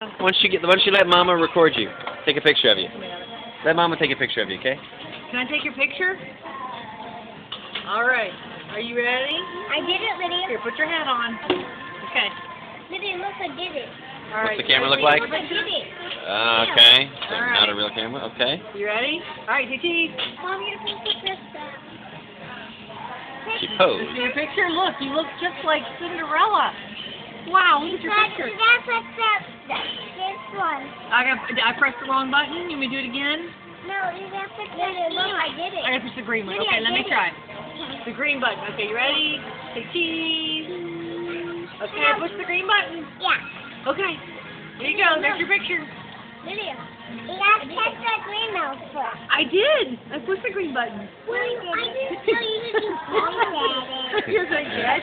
Why don't you let Mama record you? Take a picture of you. Let Mama take a picture of you, okay? Can I take your picture? All right. Are you ready? I did it, Lydia. Here, put your hat on. Okay. Lydia, look, I did it. All right. What's the camera look like? I did it. Okay. So All not right. a real camera. Okay. You ready? All right, take cheese. Mom, you're supposed to press that. She See posed. your picture? Look, you look just like Cinderella. Wow, look at your picture. That's this one. I pressed the wrong button. You want me to do it again? No, you got to press this one. I did it. I gotta push the green one. Lydia, Okay, I let me did try. The green button. Okay, you ready? Say cheese. Okay, push the green button. Yeah. Okay. Here you go. There's your picture. Lydia, you got to press that green mouse first. I did. I pushed the green button. No, you didn't. No, you didn't. You're like, yeah,